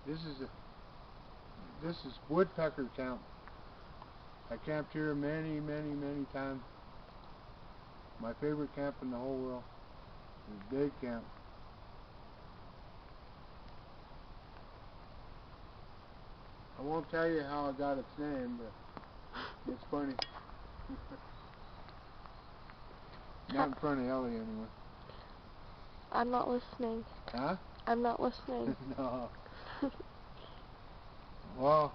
This is Woodpecker Camp. I camped here many times. My favorite camp in the whole world. It's a big camp. I won't tell you how I got its name, but it's funny. Not in front of Ellie anyway. I'm not listening. Huh? I'm not listening. No. Well,